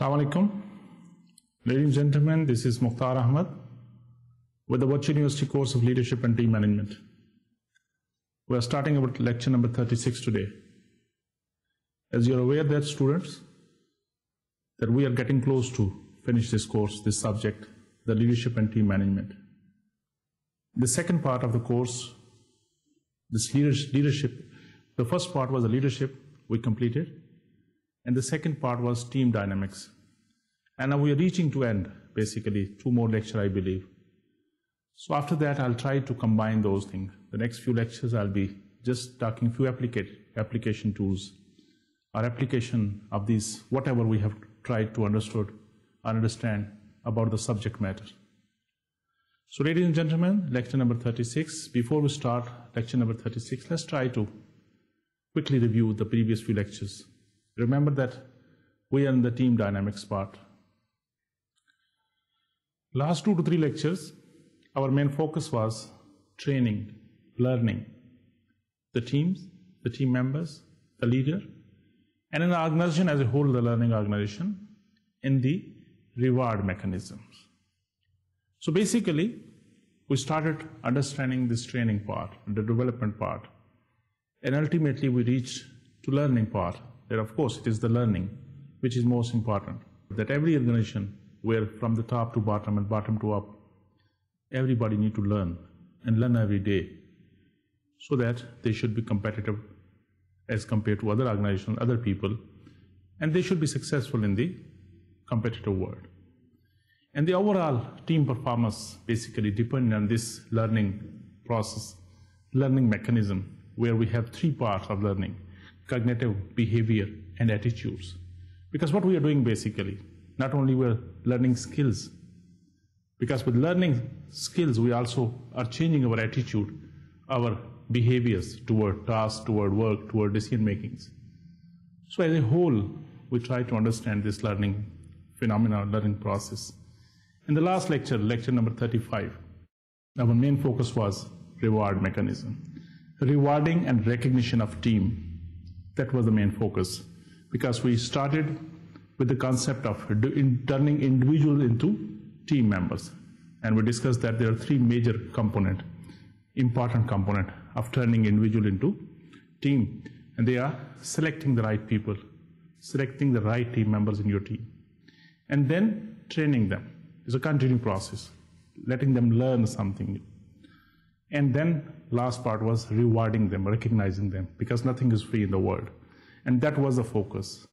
Assalamu alaikum. Ladies and gentlemen, this is Mukhtar Ahmed with the Virtual University course of Leadership and Team Management. We are starting our lecture number 36 today. As you are aware that students, that we are getting close to finish this course, this subject, the Leadership and Team Management. The second part of the course, this leadership, the first part was the leadership we completed, and the second part was team dynamics. And now we are reaching to end, basically, 2 more lectures, I believe. So after that, I'll try to combine those things. The next few lectures, I'll be just talking few application tools, or application of these, whatever we have tried to understand about the subject matter. So ladies and gentlemen, lecture number 36. Before we start lecture number 36, let's try to quickly review the previous few lectures. Remember that we are in the team dynamics part. Last 2 to 3 lectures, our main focus was training, learning, the teams, the team members, the leader, and in the organization as a whole, the learning organization, in the reward mechanisms. So basically, we started understanding this training part, the development part, and ultimately we reached to learning part. That of course it is the learning which is most important. That every organization, where from the top to bottom and bottom to up, everybody need to learn and learn every day, so that they should be competitive as compared to other organizations, other people, and they should be successful in the competitive world. And the overall team performance basically depends on this learning process, learning mechanism, where we have 3 parts of learning: cognitive, behavior, and attitudes. Because what we are doing basically, not only we are learning skills, because with learning skills we also are changing our attitude, our behaviors toward tasks, toward work, toward decision makings. So as a whole, we try to understand this learning phenomena, learning process. In the last lecture, lecture number 35, our main focus was reward mechanism, rewarding and recognition of team. That was the main focus, because we started with the concept of turning individuals into team members, and we discussed that there are 3 major components, important component of turning individual into team, and they are selecting the right people, selecting the right team members in your team, and then training them. It's a continuing process, letting them learn something new. And then last part was rewarding them, recognizing them, because nothing is free in the world. And that was the focus.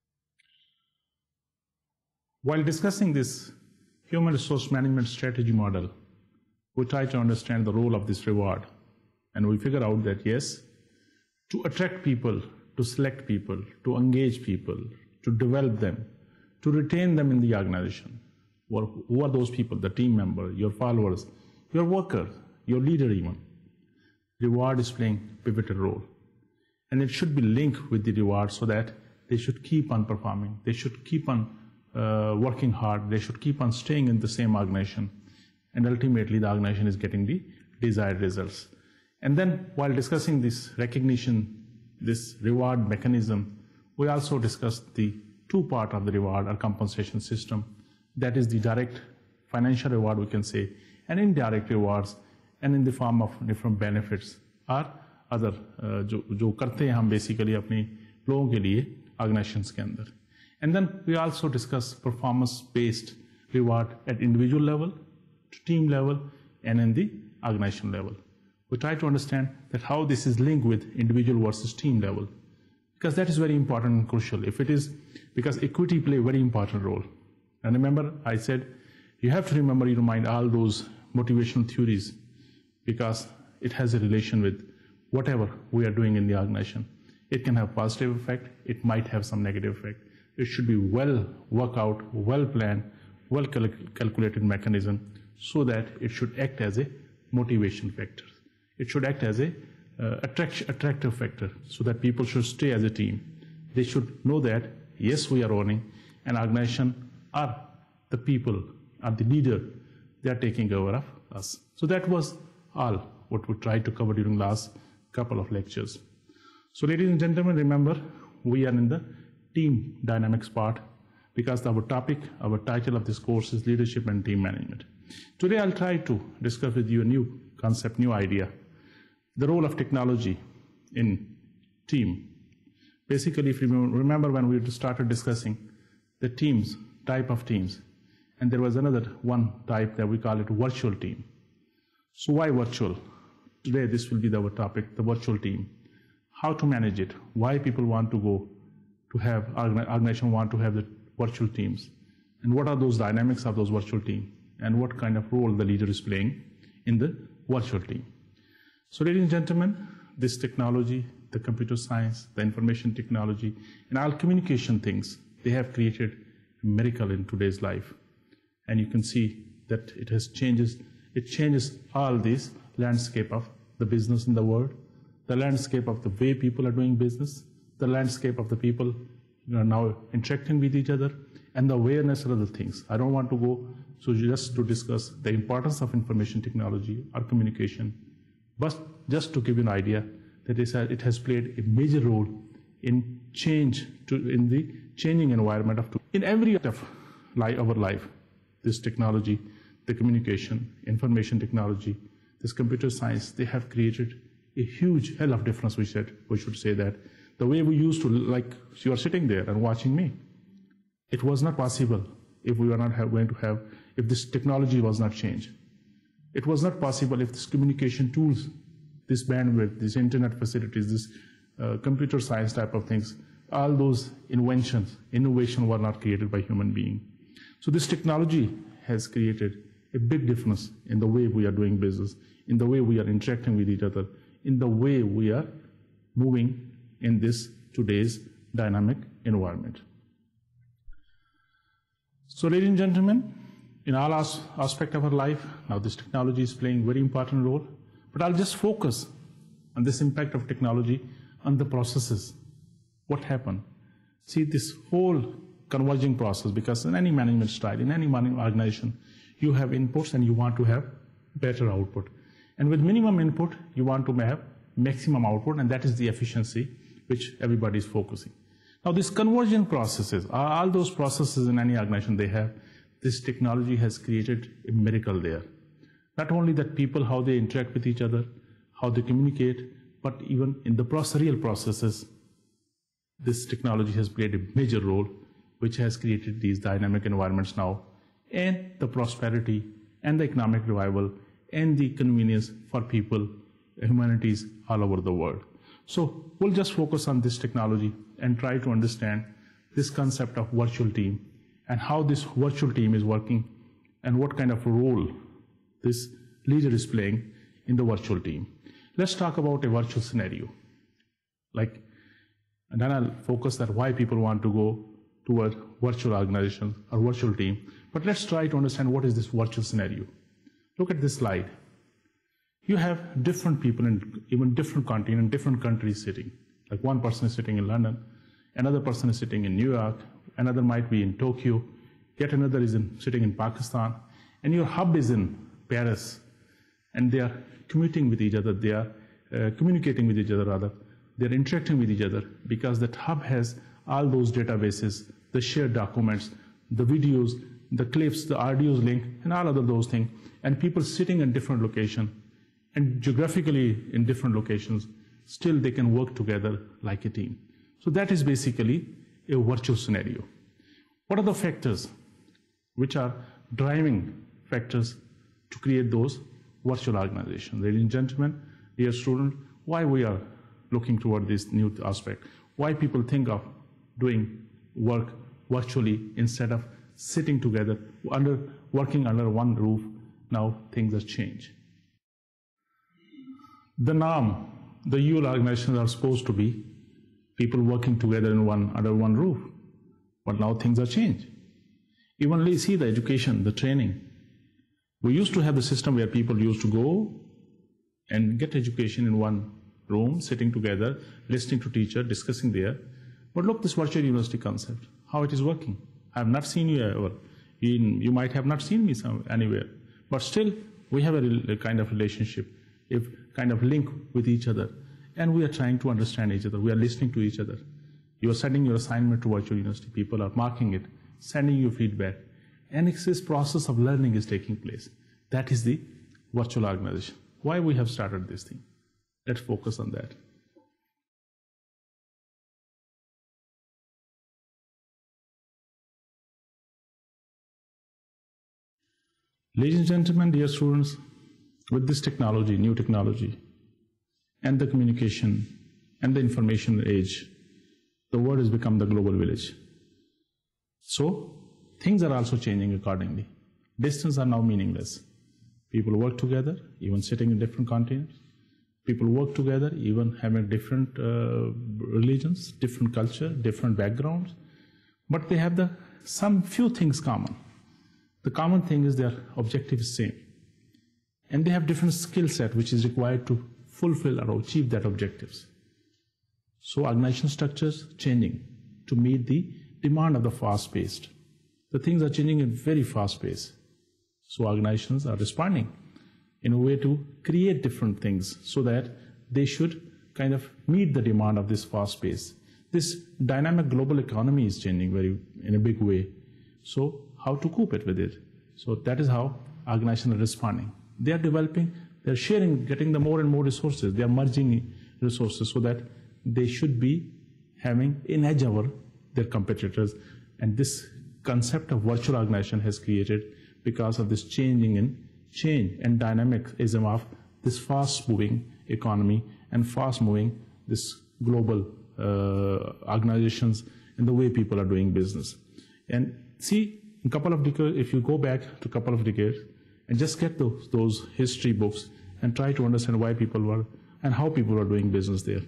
While discussing this human resource management strategy model, we try to understand the role of this reward. And we figure out that yes, to attract people, to select people, to engage people, to develop them, to retain them in the organization. Who are those people? The team member, your followers, your worker, your leader even. Reward is playing a pivotal role. And it should be linked with the reward so that they should keep on performing. They should keep on working hard. They should keep on staying in the same organization. And ultimately, the organization is getting the desired results. And then, while discussing this recognition, this reward mechanism, we also discussed the 2 parts of the reward or compensation system. That is the direct financial reward, we can say, and indirect rewards, and in the form of different benefits or other جو کرتے ہیں ہم basically اپنی لوگوں کے لیے organisations کے اندر. And then we also discuss performance based reward at individual level, team level, and in the organization level. We try to understand that how this is linked with individual versus team level, because that is very important and crucial. If it is, because equity play a very important role. And remember, I said you have to remember in your mind all those motivational theories, because it has a relation with whatever we are doing in the organization. It can have positive effect, it might have some negative effect. It should be well worked out, well planned, well calculated mechanism, so that it should act as a motivation factor. It should act as a attractive factor, so that people should stay as a team. They should know that yes, we are owning an organization, or the people, or the leader, they are taking over of us. So that was all what we tried to cover during last couple of lectures. So ladies and gentlemen, remember, we are in the team dynamics part, because our title of this course is Leadership and Team Management. Today I'll try to discuss with you a new concept, new idea, the role of technology in team. Basically, if you remember when we started discussing the teams, type of teams, and there was another one type that we call it virtual team. So why virtual? Today this will be our topic, the virtual team. How to manage it, why people want to go to have, organization want to have the virtual teams, and what are those dynamics of those virtual teams, and what kind of role the leader is playing in the virtual team. So ladies and gentlemen, this technology, the computer science, the information technology, and all communication things, they have created a miracle in today's life. And you can see that it changes all this landscape of the business in the world, the landscape of the way people are doing business, the landscape of the people who are now interacting with each other, and the awareness of other things. I don't want to go so just to discuss the importance of information technology or communication, but just to give you an idea that it has played a major role in in the changing environment in every area of our life. This technology, the communication, information technology, this computer science, they have created a huge hell of difference. We should say that the way we used to, like you are sitting there and watching me, it was not possible if we were not going to have, if this technology was not changed. It was not possible if this communication tools, this bandwidth, these internet facilities, this computer science type of things, all those innovation were not created by human being. So this technology has created a big difference in the way we are doing business, in the way we are interacting with each other, in the way we are moving in this today's dynamic environment. So ladies and gentlemen, in all aspects of our life, now this technology is playing a very important role, but I'll just focus on this impact of technology on the processes. What happened? See, this whole converging process, because in any management style, in any organization, you have inputs and you want to have better output. And with minimum input, you want to have maximum output, and that is the efficiency which everybody is focusing. Now, these convergent processes, all those processes in any organization they have, this technology has created a miracle there. Not only that people, how they interact with each other, how they communicate, but even in the real processes, this technology has played a major role, which has created these dynamic environments now, and the prosperity and the economic revival and the convenience for people, humanities all over the world. So we'll just focus on this technology and try to understand this concept of virtual team and how this virtual team is working and what kind of role this leader is playing in the virtual team. Let's talk about a virtual scenario. And then I'll focus that why people want to go toward virtual organizations or virtual team. But let's try to understand what is this virtual scenario. Look at this slide. You have different people in even different continents, different countries sitting. Like one person is sitting in London, another person is sitting in New York, another might be in Tokyo, yet another is sitting in Pakistan, and your hub is in Paris, and they are communicating with each other, they're interacting with each other, because that hub has all those databases, the shared documents, the videos, the clips, the audios link, and all other those things, and people sitting in different locations, and geographically in different locations, still they can work together like a team. So that is basically a virtual scenario. What are the factors which are driving factors to create those virtual organizations? Ladies and gentlemen, dear students, why we are looking toward this new aspect? Why people think of doing work virtually instead of sitting together, working under one roof? Now things have changed. The norm, the usual organizations are supposed to be people working together under one roof. But now things are changed. Even see the education, the training. We used to have the system where people used to go and get education in one room, sitting together, listening to teacher, discussing there. But look, this virtual university concept, how it is working. I have not seen you ever. You might have not seen me anywhere. But still, we have a kind of relationship, a kind of link with each other. And we are trying to understand each other. We are listening to each other. You are sending your assignment to virtual university. People are marking it. sending you feedback. And this process of learning is taking place. That is the virtual organization. Why we have started this thing? Let's focus on that. Ladies and gentlemen, dear students, with this technology, new technology, and the communication and the information age, the world has become the global village. So, things are also changing accordingly. Distances are now meaningless. People work together, even sitting in different continents. People work together, even having different religions, different culture, different backgrounds. But they have some few things common. The common thing is their objective is same. And they have different skill set which is required to fulfill or achieve that objectives. So organization structures changing to meet the demand of the fast-paced. The things are changing in very fast pace. So organizations are responding in a way to create different things so that they should kind of meet the demand of this fast pace. This dynamic global economy is changing in a big way. So how to cope with it? So that is how organizations are responding. They are developing, they are sharing, getting the more and more resources. They are merging resources so that they should be having an edge over their competitors. And this concept of virtual organization has created because of this change and dynamicism of this fast-moving economy and fast-moving this global organizations and the way people are doing business. And see, a couple of decades, if you go back to a couple of decades and just get those history books and try to understand why people were and how people are doing business there.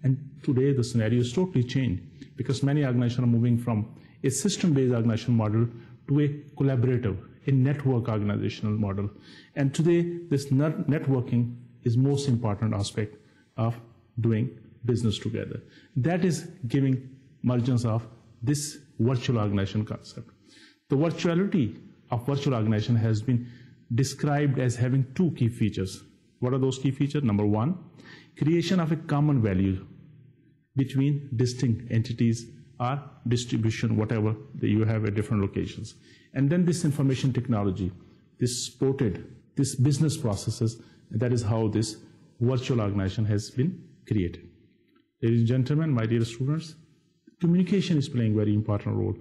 And today the scenario is totally changed because many organizations are moving from a system-based organization model to a collaborative, a network organizational model. And today this networking is most important aspect of doing business together. That is giving emergence of this virtual organization concept. The virtuality of virtual organization has been described as having two key features. What are those key features? Number one, creation of a common value between distinct entities or distribution, whatever that you have at different locations. And then this information technology, this supported, this business processes, that is how this virtual organization has been created. Ladies and gentlemen, my dear students, communication is playing a very important role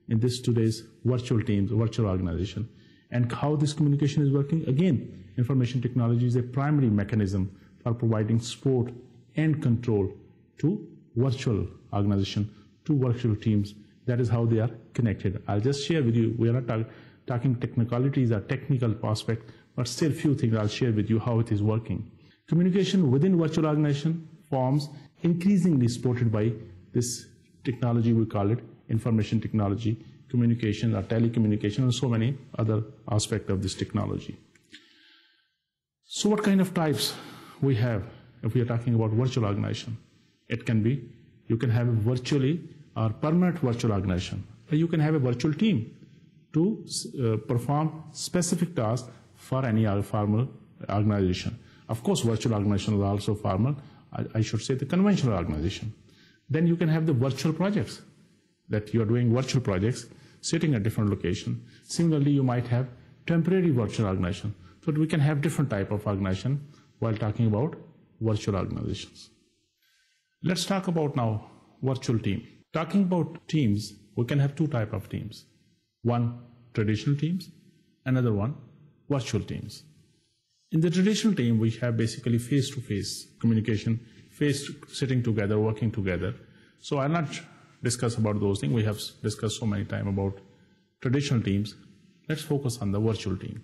in this today's virtual teams, virtual organization. And how this communication is working? Again, information technology is a primary mechanism for providing support and control to virtual organization, to virtual teams. That is how they are connected. I'll just share with you, we are not talking technicalities or technical aspect, but still few things I'll share with you how it is working. Communication within virtual organization forms increasingly supported by this technology, we call it information technology, communication or telecommunication, and so many other aspects of this technology. So what kind of types we have if we are talking about virtual organization? It can be, you can have a virtually or permanent virtual organization, or you can have a virtual team to perform specific tasks for any formal organization. Of course, virtual organization is also formal, I should say the conventional organization. Then you can have the virtual projects, that you are doing virtual projects sitting at different location. Similarly, you might have temporary virtual organization. So we can have different type of organization while talking about virtual organizations. Let's talk about now virtual team. Talking about teams, we can have two type of teams. One, traditional teams, another one, virtual teams. In the traditional team, we have basically face-to-face communication, sitting together, working together. So I'll not discuss about those things. We have discussed so many times about traditional teams. Let's focus on the virtual team.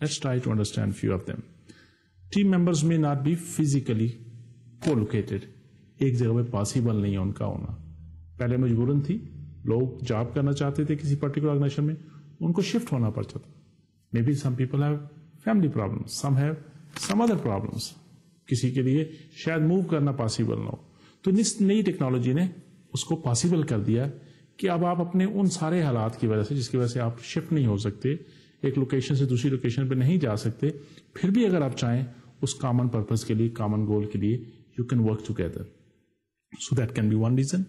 Let's try to understand few of them. Team members may not be physically co-located. ایک جگہ پہ possible نہیں ہے ان کا ہونا. پہلے مجبوراً تھی, لوگ جاب کرنا چاہتے تھے کسی پرٹیکولر آرگنائزیشن میں, ان کو شفٹ ہونا پڑتا تھا. Maybe some people have family problems, some have some other problems, کسی کے لیے شاید موو کرنا پاسبل نہ ہو. تو اس نئی ٹیکنالوجی نے اس کو پاسبل کر دیا کہ اب آپ اپنے ان سارے حالات کی وجہ سے, جس کی وجہ سے آپ شفٹ نہیں ہو سکتے, ایک لوکیشن سے دوسری لوکیشن پہ نہیں جا سکتے, پھر بھی اگر آپ چاہیں اس کامن پرپز کے لیے, کامن گول کے لیے, you can work together. So that can be one reason.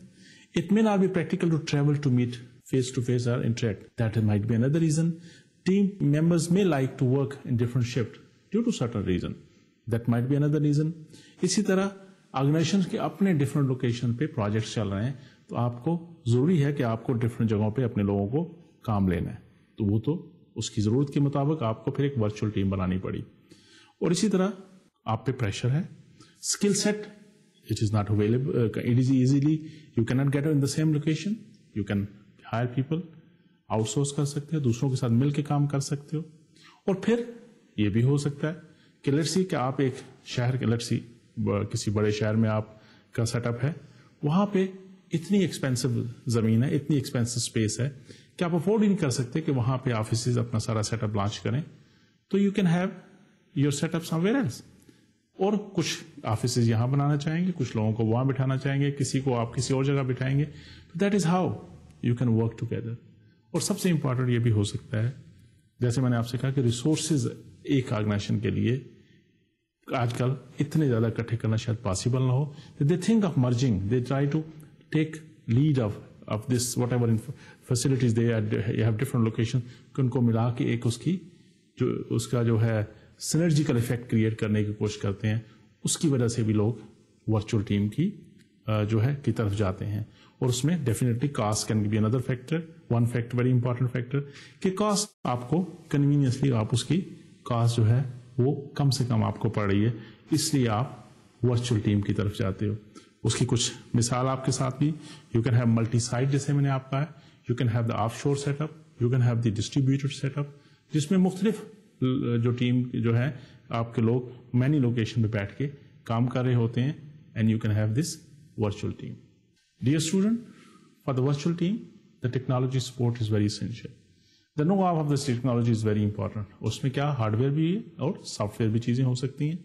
It may not be practical to travel to meet face to face or interact. That might be another reason. Team members may like to work in different shift due to certain reason. That might be another reason. اسی طرح organization کے اپنے different location پہ projects چل رہے ہیں, تو آپ کو ضروری ہے کہ آپ کو ڈفرنٹ جگہوں پہ اپنے لوگوں کو کام لینا ہے. تو وہ تو اس کی ضرورت کے مطابق آپ کو پھر ایک ورچوئل ٹیم بنانی پڑی. اور اسی طرح آپ پہ پریشر ہے. Skill set it is not available, it is easily, you cannot get in the same location. You can hire people, outsource کر سکتے ہو, دوسروں کے ساتھ مل کے کام کر سکتے ہو. اور پھر یہ بھی ہو سکتا ہے کہ لیٹس سی کہ آپ ایک شہر کے, لیٹس سی کسی بڑے شہر میں آپ کا سیٹ اپ ہے, وہاں پہ اتنی ایکسپینسو زمین ہے, اتنی ایکسپینسو اسپیس ہے کہ آپ افورڈ ہی نہیں کر سکتے کہ وہاں پہ آفیسز اپنا سارا سیٹ اپ لانچ کریں. تو you can have your set up somewhere else. اور کچھ آفیسز یہاں بنانا چاہیں گے, کچھ لوگوں کو وہاں بٹھانا چاہیں گے, کسی کو آپ کسی اور جگہ بٹھائیں گے. That is how you can work together. اور سب سے امپورٹنٹ یہ بھی ہو سکتا ہے, جیسے میں نے آپ سے کہا کہ ریسورسز ایک آرگنائزیشن کے لیے آج کل اتنے زیادہ اکٹھے کرنا شاید پاسبل نہ ہو. They think of merging, they try to take lead of this whatever facilities they have different location, کہ ان کو ملا کے ایک اس کا جو ہے سنرجیکل افیکٹ کریٹ کرنے کی کوشش کرتے ہیں. اس کی وجہ سے بھی لوگ ورچوئل ٹیم کی جو ہے کی طرف جاتے ہیں. اور اس میں definitely cost can be another factor, one factor very important factor, کہ کاسٹ آپ کو کنوینئنسلی آپ اس کی کاسٹ جو ہے وہ کم سے کم آپ کو پڑ رہی ہے, اس لیے آپ ورچوئل ٹیم کی طرف جاتے ہو. اس کی کچھ مثال آپ کے ساتھ بھی, you can have multi site, جیسے میں نے آپ کہا ہے, you can have the offshore setup, you can have the distributed setup, جس میں مختلف جو ٹیم جو ہے آپ کے لوگ مینی لوکیشن پہ بیٹھ کے کام کر رہے ہوتے ہیں, and you can have this virtual team. Dear student, for the virtual team the technology support is very essential. The know of this technology is very important. اس میں کیا ہارڈ ویئر بھی ہے اور سافٹ ویئر بھی چیزیں ہو سکتی ہیں.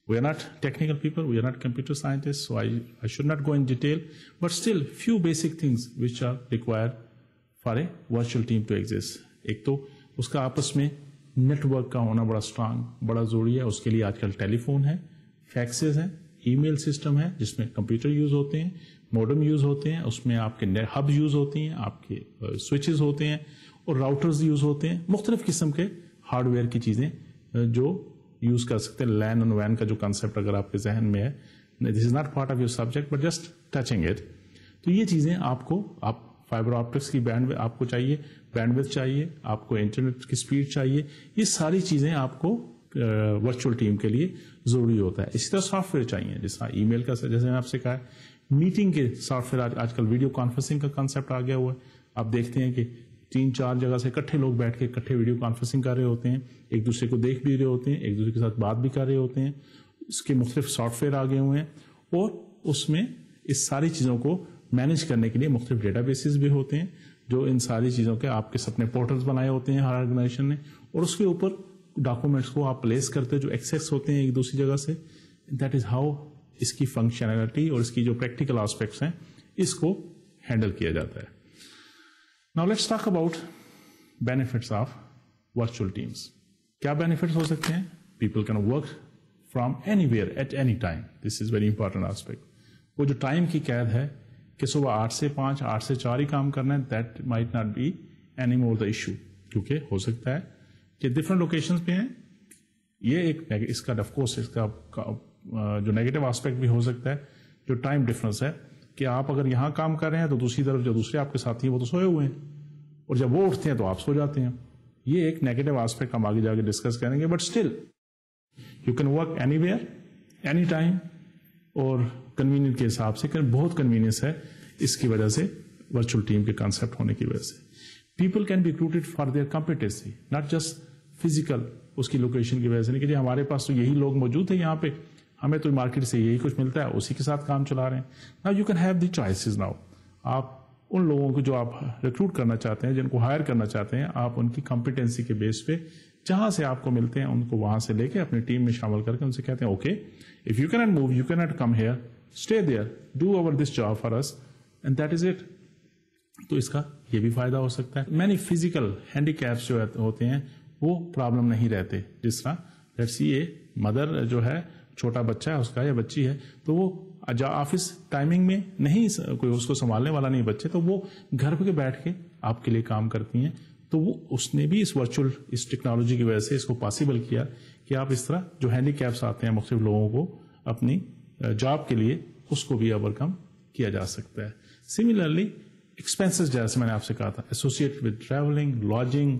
We are not technical people, we are not computer scientists, so I should not go in detail, but still few basic things which are required for a virtual team to exist. ایک تو اس کا آپس میں net work کا ہونا بڑا strong, بڑا ضروری ہے. اس کے لیے آج کل ٹیلی فون ہے, فیکسز ہیں, ای میل سسٹم ہے جس میں کمپیوٹر یوز ہوتے ہیں, موڈم یوز ہوتے ہیں, اس میں آپ کے ہب یوز ہوتی ہیں, آپ کے سوئچز ہوتے ہیں, اور راؤٹرز یوز ہوتے ہیں. مختلف قسم کے ہارڈ ویئر کی چیزیں جو یوز کر سکتے ہیں. لین اینڈ وین کا جو کنسپٹ اگر آپ کے ذہن میں ہے, this is not part of your subject but just touching it. تو یہ چیزیں آپ کو, آپ فائبر آپٹکس کی بینڈ آپ کو چاہیے, بینڈ وتھ چاہیے, آپ کو انٹرنیٹ کی اسپیڈ چاہیے, یہ ساری چیزیں آپ کو ورچوئل ٹیم کے لیے ضروری ہوتا ہے. اسی طرح سافٹ ویئر چاہیے, جس طرح ای میل کا, جیسے میں آپ سے کہا, میٹنگ کے سافٹ ویئر, آج کل ویڈیو کانفرنسنگ کا کنسپٹ آ گیا ہوا ہے. آپ دیکھتے ہیں کہ 3-4 جگہ سے اکٹھے لوگ بیٹھ کے اکٹھے ویڈیو کانفرنسنگ کر رہے ہوتے ہیں, ایک دوسرے کو دیکھ بھی رہے ہوتے ہیں, ایک دوسرے کے ساتھ بات بھی کر رہے ہوتے ہیں. اس کے مختلف سافٹ ویئر آ گئے ہوئے ہیں, اور اس میں اس ساری چیزوں کو مینج کرنے کے لیے مختلف ڈیٹا بیسز بھی ہوتے ہیں, جو ان ساری چیزوں کے آپ کے اپنے پورٹلز بنائے ہوتے ہیں ہر آرگنائزیشن نے, اور اس کے اوپر ڈاکومنٹس کو آپ پلیس کرتے جو ایکسیس ہوتے ہیں ایک دوسری جگہ سے. دیٹ از ہاؤ اس کی فنکشنلٹی اور اس کی جو پریکٹیکل آسپیکٹس ہیں اس کو ہینڈل کیا جاتا ہے. Now let's talk about benefits of virtual teams. کیا benefits ہو سکتے ہیں؟ People can work from anywhere at any time. This is very important aspect. وہ جو ٹائم کی قید ہے کہ صبح 8 سے 5, 8 سے 4 ہی کام کرنا ہے, that might not be any more the issue. کیونکہ ہو سکتا ہے کہ ڈفرنٹ لوکیشنز پہ ہیں. یہ ایک اس کا آف کورس اس کا جو نیگیٹو آسپیکٹ بھی ہو سکتا ہے, جو ٹائم ڈفرنس ہے, کہ آپ اگر یہاں کام کر رہے ہیں تو دوسری طرف جو دوسرے آپ کے ساتھی ہیں وہ تو سوئے ہوئے ہیں, اور جب وہ اٹھتے ہیں تو آپ سو جاتے ہیں. یہ ایک نیگیٹو آسپیکٹ ہم آگے جا کے ڈسکس کریں گے, but still you can work any where any time, اور کنوینئنٹ کے حساب سے بہت کنوینئنس ہے اس کی وجہ سے, ورچوئل ٹیم کے کانسیپٹ ہونے کی وجہ سے. People can be recruited for their competency, not just physical اس کی لوکیشن کی وجہ سے نہیں کہ جی ہمارے پاس تو یہی لوگ موجود ہیں یہاں پہ, ہمیں تو مارکیٹ سے یہی کچھ ملتا ہے, اسی کے ساتھ کام چلا رہے ہیں. Now you can have the choices. Now آپ ان لوگوں کو جو آپ ریکروٹ کرنا چاہتے ہیں, جن کو ہائر کرنا چاہتے ہیں, آپ ان کی کمپیٹنسی کے بیس پہ جہاں سے آپ کو ملتے ہیں ان کو وہاں سے لے کے اپنی ٹیم میں شامل کر کے ان سے کہتے ہیں okay if you can not move, you can not come here, stay there, do over this job for us, and that is it. تو اس کا یہ بھی فائدہ ہو سکتا ہے. مینی فزیکل ہینڈی کیپس جو ہوتے ہیں وہ پرابلم نہیں رہتے. جس طرح لیٹس سی اے مدر جو ہے, چھوٹا بچہ ہے اس کا یا بچی ہے, تو وہ آفس ٹائمنگ میں نہیں, کوئی اس کو سنبھالنے والا نہیں بچے, تو وہ گھر پہ بیٹھ کے آپ کے لیے کام کرتی ہیں. تو وہ اس نے بھی اس ورچوئل اس ٹیکنالوجی کی وجہ سے اس کو پاسبل کیا کہ آپ اس طرح جو ہینڈی کیپس آتے ہیں مختلف لوگوں کو اپنی جاب کے لیے, اس کو بھی اوور کم کیا جا سکتا ہے. سملرلی ایکسپینسز جیسے میں نے آپ سے کہا تھا associate with travelling, lodging,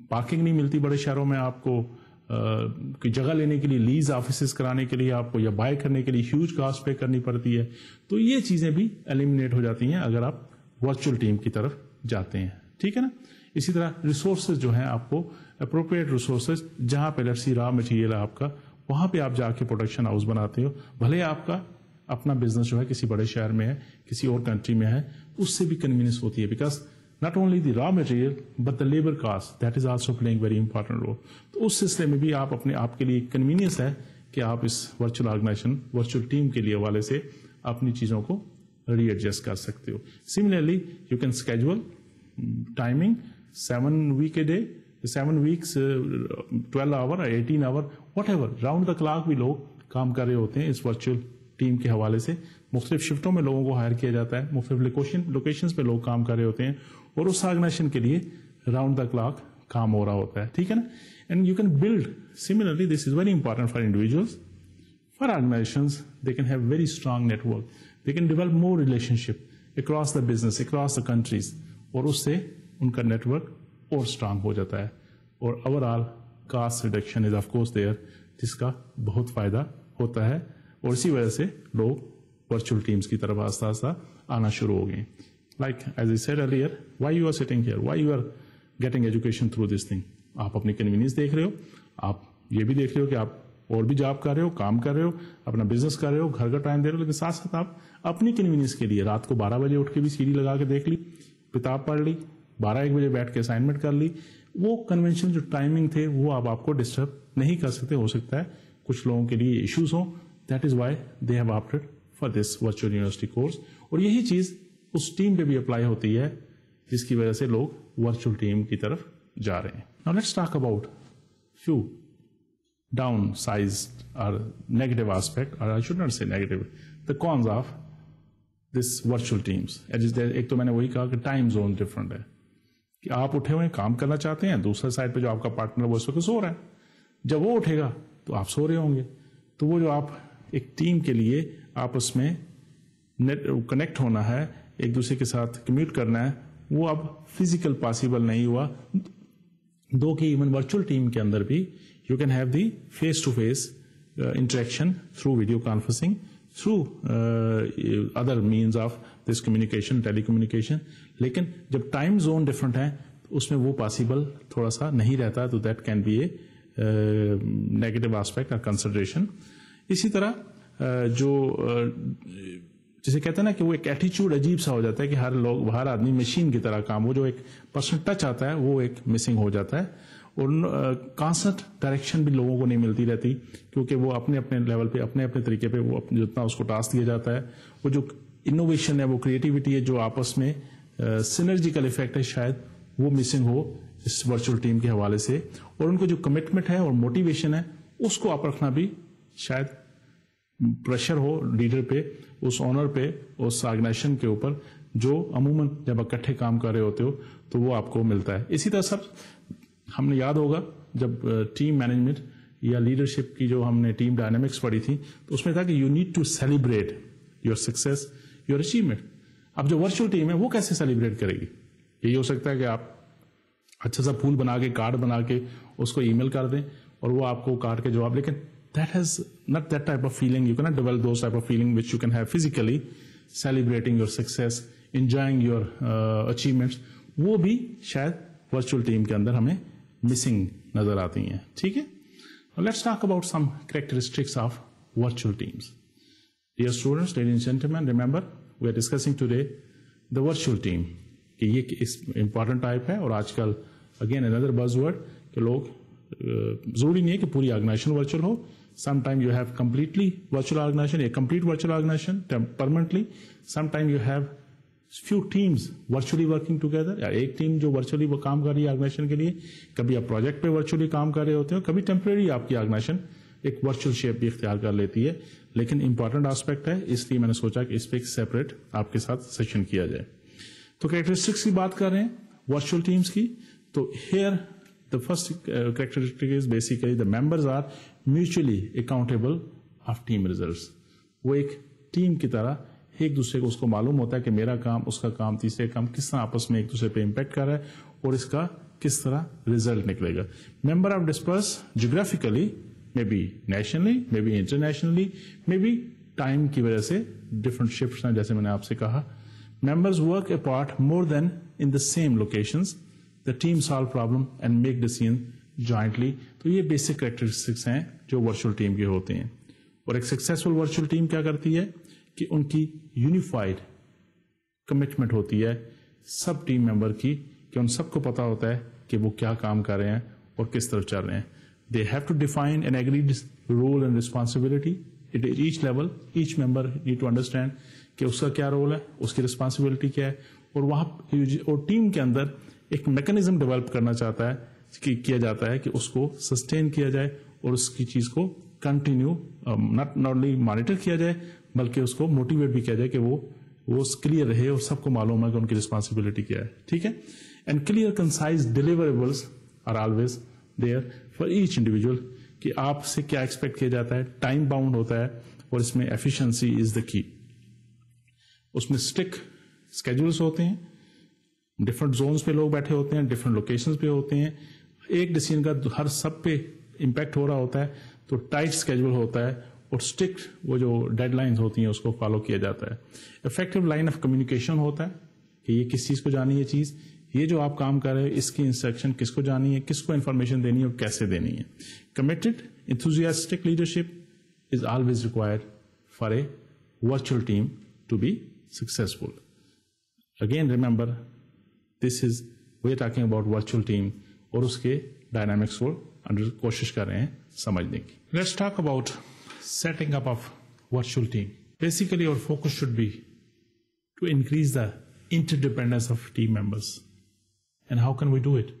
parking نہیں ملتی بڑے شہروں میں آپ کو, کوئی جگہ لینے کے لیے لیز آفیسز کرانے کے لیے آپ کو یا بائی کرنے کے لیے ہیوج کاسٹ پے کرنی پڑتی ہے. تو یہ چیزیں بھی ایلیمنیٹ ہو جاتی ہیں اگر آپ ورچوئل ٹیم کی طرف جاتے ہیں. ٹھیک ہے نا. اسی طرح ریسورسز جو ہیں آپ کو اپروپریٹ ریسورسز, جہاں پہ لرسی را مٹیریل ہے آپ کا, وہاں پہ آپ جا کے پروڈکشن ہاؤس بناتے ہو. بھلے آپ کا اپنا بزنس جو ہے کسی بڑے شہر میں ہے, کسی اور کنٹری میں ہے, اس سے بھی کنوینئنس ہوتی ہے because not only the raw material but the labor cost that is also playing very important role. تو اس سلسلے میں بھی آپ اپنے آپ کے لیے کنوینئنس ہے کہ آپ اس ورچوئل آرگنائزیشن, ورچوئل ٹیم کے لیے حوالے سے اپنی چیزوں کو ری ایڈجسٹ کر سکتے ہو. Similarly you can schedule timing 7 week a day, 7 weeks, 12 hour, 18 hour, whatever, round the clock بھی لوگ کام کر رہے ہوتے ہیں اس ورچوئل ٹیم کے حوالے سے. مختلف شفٹوں میں لوگوں کو ہائر کیا جاتا ہے, مختلف لوکیشنز پہ لوگ کام کر رہے ہوتے ہیں, اور اس آرگنائزیشن کے لیے راؤنڈ دا کلاک کام ہو رہا ہوتا ہے. ٹھیک ہے نا. And you can build, similarly this is very important for individuals, for organizations, they can have very strong network, they can develop more relationship across the business, across the countries, اور اس سے ان کا network اور strong ہو جاتا ہے. اور overall cost reduction is of course there, جس کا بہت فائدہ ہوتا ہے, اور اسی وجہ سے لوگ ورچوئل ٹیمز کی طرف آہستہ آہستہ آنا شروع ہو گئے. Like as I said earlier, why you are sitting here, why you are getting education through this thing. آپ اپنی کنوینئنس دیکھ رہے ہو, آپ یہ بھی دیکھ رہے ہو کہ آپ اور بھی جاب کر رہے ہو, کام کر رہے ہو, اپنا بزنس کر رہے ہو, گھر کا ٹائم دے رہے ہو, لیکن ساتھ ساتھ آپ اپنی کنوینئنس کے لیے رات کو 12 بجے اٹھ کے بھی سیڑھی لگا کے دیکھ لی, کتاب پڑھ لی, 12-1 بجے بیٹھ کے اسائنمنٹ کر لی. وہ کنونشن جو ٹائمنگ تھے وہ آپ کو ڈسٹرب نہیں کر سکتے. ہو سکتا ہے کچھ لوگوں کے لیے ایشوز ہوں, that is why they have opted for this virtual university course. اور یہی چیز اس ٹیم پہ بھی اپلائی ہوتی ہے جس کی وجہ سے لوگ ورچوئل ٹیم کی طرف جا رہے ہیں. Now let's talk about few downsized or negative aspect, or I should not say negative, the cons of this virtual teams. ایک تو میں نے وہی کہا کہ ٹائم زون ڈفرنٹ ہے, کہ آپ اٹھے ہوئے کام کرنا چاہتے ہیں, دوسرے سائڈ پہ جو آپ کا پارٹنر وہ اس وقت سو رہا ہے, جب وہ اٹھے گا تو آپ سو رہے ہوں گے. تو وہ جو آپ ایک ٹیم کے لیے آپس میں کنیکٹ ہونا ہے, ایک دوسرے کے ساتھ کمیوٹ کرنا ہے, وہ اب فزیکل پاسبل نہیں ہوا. دو کہ ایون ورچوئل ٹیم کے اندر بھی you can have the face to face interaction through video conferencing, through other means of this communication, telecommunication. لیکن جب ٹائم زون ڈفرنٹ ہے اس میں وہ پاسبل تھوڑا سا نہیں رہتا, تو that can be a negative aspect اور کنسیڈریشن. اسی طرح جو جسے کہتے ہیں نا کہ وہ ایک ایٹیچیوڈ عجیب سا ہو جاتا ہے کہ ہر آدمی مشین کی طرح کام, وہ جو ایک پرسنل ٹچ آتا ہے وہ ایک مسنگ ہو جاتا ہے. اور کانسٹنٹ ڈائریکشن بھی لوگوں کو نہیں ملتی رہتی, کیونکہ وہ اپنے اپنے لیول پہ اپنے اپنے طریقے پہ وہ جتنا اس کو ٹاسک دیا جاتا ہے, وہ جو انوویشن ہے, وہ کریٹیوٹی ہے, جو آپس میں سینرجیکل افیکٹ ہے, شاید وہ مسنگ ہو اس ورچوئل ٹیم کے حوالے سے. اور ان کو جو کمٹمنٹ ہے اور موٹیویشن ہے اس کو آپ رکھنا بھی شاید پریشر ہو لیڈر پہ, اس آنر پہ, اس آرگنائزیشن کے اوپر, جو عموماً جب اکٹھے کام کر رہے ہوتے ہو تو وہ آپ کو ملتا ہے. اسی طرح سب ہم نے یاد ہوگا جب ٹیم مینجمنٹ یا لیڈرشپ کی جو ہم نے ٹیم ڈائنامکس پڑھی تھی, تو اس میں تھا کہ you need to celebrate your success, your achievement. اب جو ورچوئل ٹیم ہے وہ کیسے سیلیبریٹ کرے گی؟ یہی ہو سکتا ہے کہ آپ اچھا سا پھول بنا کے, کارڈ بنا کے اس کو ای میل کر دیں اور وہ آپ کو کارڈ کے جواب, لیکن that has not that type of feeling. You cannot develop those type of feeling which you can have physically, celebrating your success, enjoying your achievements. وہ بھی شاید ورچوئل ٹیم کے اندر ہمیں مسنگ نظر آتی ہیں. ٹھیک ہے, let's talk about some characteristics of virtual teams. Dear students, ladies and gentlemen, remember we are discussing today the virtual team, کہ یہ اس امپورٹنٹ ٹائپ ہے. اور آج کل اگین اندر بز ورڈ کہ لوگ ضروری نہیں ہے کہ پوری آرگنائزیشن ورچوئل ہو. Some time you have completely virtual organisation, یا complete virtual organisation permanently. Some time you have few teams virtually working together, یا ایک ٹیم جو ورچولی وہ کام کر رہی ہے آرگنائزیشن کے لیے. کبھی آپ پروجیکٹ پہ ورچولی کام کر رہے ہوتے ہیں, کبھی ٹیمپریری آپ کی آرگنائزیشن ایک ورچوئل شیپ بھی اختیار کر لیتی ہے. لیکن امپورٹنٹ آسپیکٹ ہے, اس لیے میں نے سوچا کہ اس پہ ایک سیپریٹ آپ کے ساتھ سیشن کیا جائے. تو کریکٹرسٹکس کی بات کر رہے ہیں ورچوئل ٹیمس کی. تو hair the first characteristic is basically the members are mutually accountable of team results. وہ ایک ٹیم کی طرح ایک دوسرے کو اس کو معلوم ہوتا ہے کہ میرا کام, اس کا کام, تیسرے کام کس طرح آپس میں ایک دوسرے پہ امپیکٹ کر رہا ہے اور اس کا کس طرح ریزلٹ نکلے گا. Member of disperse geographically, may be nationally, may be internationally, may be time کی وجہ سے ڈفرنٹ شفٹس ہیں, جیسے میں نے آپ سے کہا. Members work apart more than in the same locations. The team solve problem and make decision jointly. تو یہ بیسک کریکٹرسٹکس ہیں جو ورچوئل ٹیم کے ہوتے ہیں. اور ایک سکسیسفل ورچوئل ٹیم کیا کرتی ہے کہ ان کی یونیفائڈ کمٹمنٹ ہوتی ہے سب ٹیم ممبر کی, کہ ان سب کو پتا ہوتا ہے کہ وہ کیا کام کر رہے ہیں اور کس طرف چل رہے ہیں. They have to define an agreed role and responsibility at each level. Each member need to understand کہ اس کا کیا رول ہے, اس کی ریسپانسبلٹی کیا ہے. اور وہاں اور ٹیم کے اندر ایک میکنزم ڈیولپ کرنا چاہتا ہے, کیا جاتا ہے کہ اس کو سسٹین کیا جائے اور اس کی چیز کو کنٹینیو ناٹ اونلی مانیٹر کیا جائے, بلکہ اس کو موٹیویٹ بھی کیا جائے کہ وہ کلیئر رہے اور سب کو معلوم ہے کہ ان کی رسپانسبلٹی کیا ہے. ٹھیک ہے. And clear concise deliverables are always there for each individual, کہ آپ سے کیا ایکسپیکٹ کیا جاتا ہے. ٹائم باؤنڈ ہوتا ہے اور اس میں ایفیشنسی از دا کی. اس میں اسٹک اسکیجولس ہوتے ہیں, ڈفرنٹ زونس پہ لوگ بیٹھے ہوتے ہیں, ڈفرنٹ لوکیشنز پہ ہوتے ہیں, ایک ڈیسیژن کا ہر سب پہ امپیکٹ ہو رہا ہوتا ہے. تو ٹائٹ اسکیجول ہوتا ہے اور اسٹرکٹ وہ جو ڈیڈ لائنز ہوتی ہیں اس کو فالو کیا جاتا ہے. افیکٹو لائن آف کمیونیکیشن ہوتا ہے کہ یہ کس چیز کو جانی ہے چیز, یہ جو آپ کام کر رہے ہیں اس کی انسٹرکشن کس کو جانی ہے, کس کو انفارمیشن دینی ہے اور کیسے دینی ہے. Committed enthusiastic leadership is always required for a virtual team to be successful. Again, remember, we are talking about virtual team اور اس کے ڈائنامکس کو کوشش کر رہے ہیں سمجھنے کی. Let's talk about setting up of virtual team. Basically, our focus should be to increase the interdependence of team members. And how can we do it?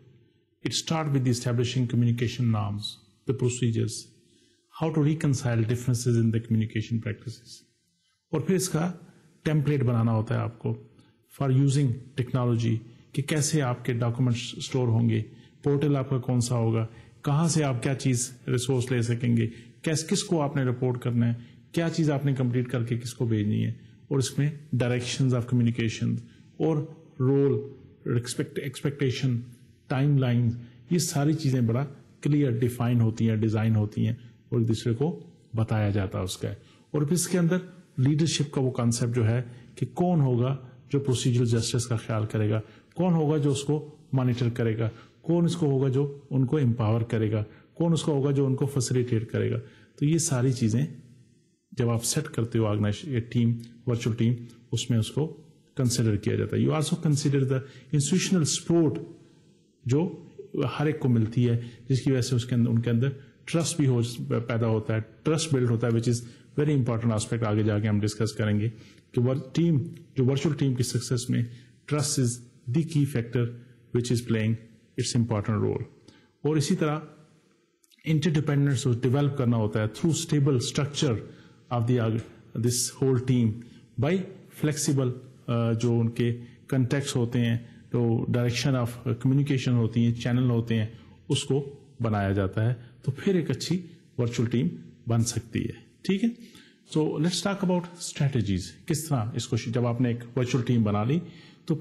It starts with establishing communication norms, the procedures, how to reconcile differences in the communication practices. اور پھر اس کا template بنانا ہوتا ہے آپ کو for using technology, کہ کیسے آپ کے ڈاکومنٹس اسٹور ہوں گے, پورٹل آپ کا کون سا ہوگا, کہاں سے آپ کیا چیز ریسورس لے سکیں گے, کس کو آپ نے رپورٹ کرنا ہے, کیا چیز آپ نے کمپلیٹ کر کے کس کو بھیجنی ہے, اور اس میں ڈائریکشنز آف کمیونیکیشن اور رول, ایکسپیکٹیشن, ٹائم لائن, یہ ساری چیزیں بڑا کلیئر ڈیفائن ہوتی ہیں, ڈیزائن ہوتی ہیں اور ایک دوسرے کو بتایا جاتا ہے اس کا. اور پھر اس کے اندر لیڈرشپ کا وہ کانسیپٹ جو ہے کہ کون ہوگا جو پروسیجرل جسٹس کا خیال کرے گا, کون ہوگا جو اس کو مانیٹر کرے گا, کون اس کو ہوگا جو ان کو امپاور کرے گا, کون اس کو ہوگا جو ان کو فیسیلیٹیٹ کرے گا. تو یہ ساری چیزیں جب آپ سیٹ کرتے ہو آرگنائزیشن ٹیم, ورچوئل ٹیم, اس میں اس کو کنسیڈر کیا جاتا ہے. You also consider the institutional support جو ہر ایک کو ملتی ہے, جس کی وجہ سے اس کے اندر ان کے اندر ٹرسٹ بھی پیدا ہوتا ہے, ٹرسٹ بلڈ ہوتا ہے, وچ از ویری امپورٹنٹ آسپیکٹ. آگے جا کے ہم ڈسکس کریں گے کہ ٹیم جو ورچوئل ٹیم کی سکسیس میں trust is the key factor which is playing its important role. اور اسی طرح انٹرڈیپینڈنس ڈیولپ کرنا ہوتا ہے through stable structure of this whole team by flexible جو ان کے کنٹیکٹس ہوتے ہیں, جو ڈائریکشن آف کمیونیکیشن ہوتی ہیں, چینل ہوتے ہیں, اس کو بنایا جاتا ہے. تو پھر ایک اچھی ورچوئل ٹیم بن سکتی ہے. ٹھیک ہے. So let's talk about strategies. کس طرح اس کو جب آپ نے ایک ورچوئل ٹیم بنا لی تو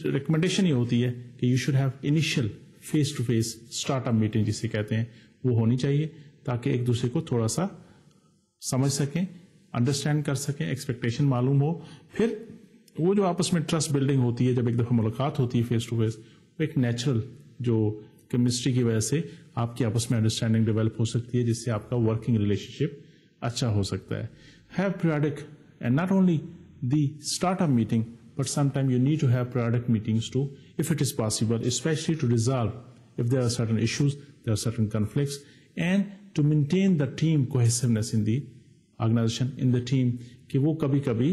ریکمنڈیشن یہ ہوتی ہے کہ you should have initial face to face start up meeting جسے کہتے ہیں, وہ ہونی چاہیے تاکہ ایک دوسرے کو تھوڑا سا سمجھ سکیں, انڈرسٹینڈ کر سکیں, ایکسپیکٹیشن معلوم ہو. پھر وہ جو آپس میں ٹرسٹ بلڈنگ ہوتی ہے جب ایک دفعہ ملاقات ہوتی ہے فیس ٹو فیس, وہ ایک نیچرل جو کیمسٹری کی وجہ سے آپ کی آپس میں انڈرسٹینڈنگ ڈیولپ ہو سکتی ہے, جس سے آپ کا ورکنگ ریلیشن شپ اچھا ہو سکتا ہے. Have periodic and not only the start up meeting but sometimes you need to have periodic meetings too, if it is possible, especially to resolve if there are certain issues, there are certain conflicts, and to maintain the team cohesiveness in the organization, in the team, کہ وہ کبھی کبھی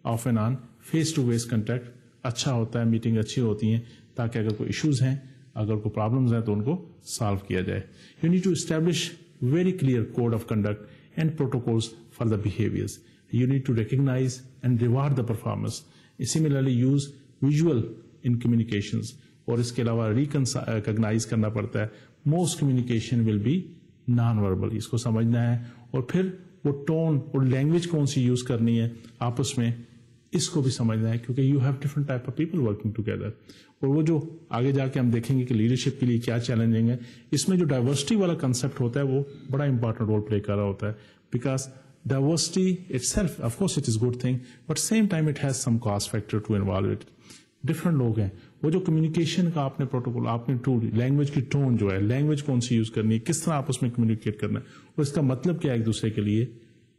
off and on face to face contact اچھا ہوتا ہے, meeting اچھی ہوتی ہیں تاکہ اگر کوئی ایشوز ہیں, اگر کوئی پرابلمز ہیں تو ان کو سالو کیا جائے. You need to establish very clear code of conduct and protocols for the behaviors. You need to recognize and reward the performance. Similarly, use visual in communications. اور اس کے علاوہ ریکگنائز کرنا پڑتا ہے. Most communication will be non verbal, اس کو سمجھنا ہے, اور پھر وہ ٹون اور لینگویج کون سی یوز کرنی ہے آپس میں, اس کو بھی سمجھنا ہے, کیونکہ you have different type of people working together. اور وہ جو آگے جا کے ہم دیکھیں گے کہ لیڈرشپ کے لیے کیا چیلنجنگ ہے, اس میں جو ڈائیورسٹی والا کنسپٹ ہوتا ہے وہ بڑا امپورٹنٹ رول پلے کر رہا ہوتا ہے. Because diversity itself, of course it is good thing, but same time it has some cost factor to involve it. Different لوگ ہیں, وہ جو کمیونیکیشن کا آپ نے پروٹوکول, آپ نے ٹول, لینگویج کی ٹون جو ہے, لینگویج کون سی یوز کرنی ہے, کس طرح آپس میں کمیونیکیٹ کرنا ہے, اور اس کا مطلب کیا ہے ایک دوسرے کے لیے,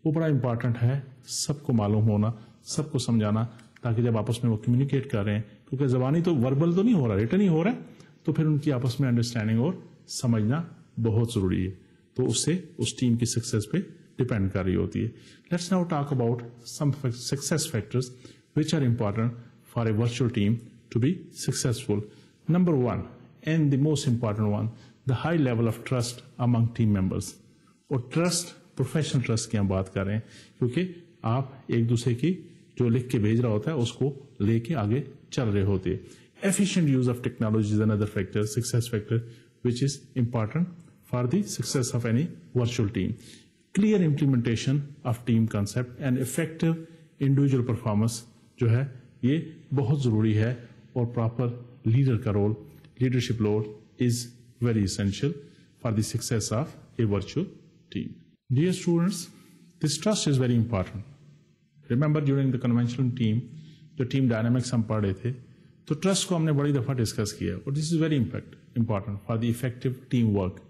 وہ بڑا امپورٹنٹ ہے. سب کو معلوم ہونا, سب کو سمجھانا, تاکہ جب آپس میں وہ کمیونیکیٹ کر رہے ہیں, کیونکہ زبانی تو وربل تو نہیں ہو رہا, ریٹن ہی ہو رہا ہے, تو پھر ان کی آپس میں انڈرسٹینڈنگ اور سمجھنا بہت ضروری ہے. تو اس سے اس ٹیم کی سکسیس پہ ڈپینڈ کر رہی ہوتی ہے. Let's now talk about some success factors which are important for a virtual team to be successful. Number one, and the most important one, the high level of trust among team members. اور trust, professional trust کی ہم بات کر رہے ہیں, کیونکہ آپ ایک دوسرے کی جو لکھ کے بھیج رہا ہوتا ہے اس کو لے کے آگے چل رہے ہوتے ہیں. Efficient use of technology is another factor, success factor, which is important for the success of any virtual team. Clear implementation of team concept and effective individual performance جو ہے یہ بہت ضروری ہے, اور پراپر لیڈر کا role, leadership role is very essential for the success of a virtual team. Dear students, this trust is very important. Remember during the conventional team, جو team dynamics ہم پڑھ رہے تھے, تو ٹرسٹ کو ہم نے بڑی دفعہ ڈسکس کیا, اور this is very important for the effective team work.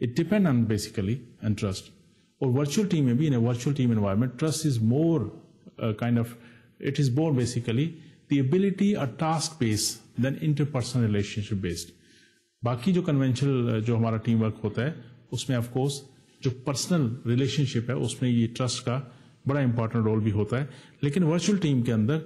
It depends on basically on trust. اور ورچوئل ٹیم میں بھی, in a virtual team environment, trust is more kind of, it is more basically the ability اور task based than interpersonal relationship based. باقی جو conventional جو ہمارا team work ہوتا ہے اس میں آف کورس جو پرسنل ریلیشن شپ ہے اس میں یہ ٹرسٹ کا بڑا امپورٹنٹ رول بھی ہوتا ہے, لیکن ورچوئل ٹیم کے اندر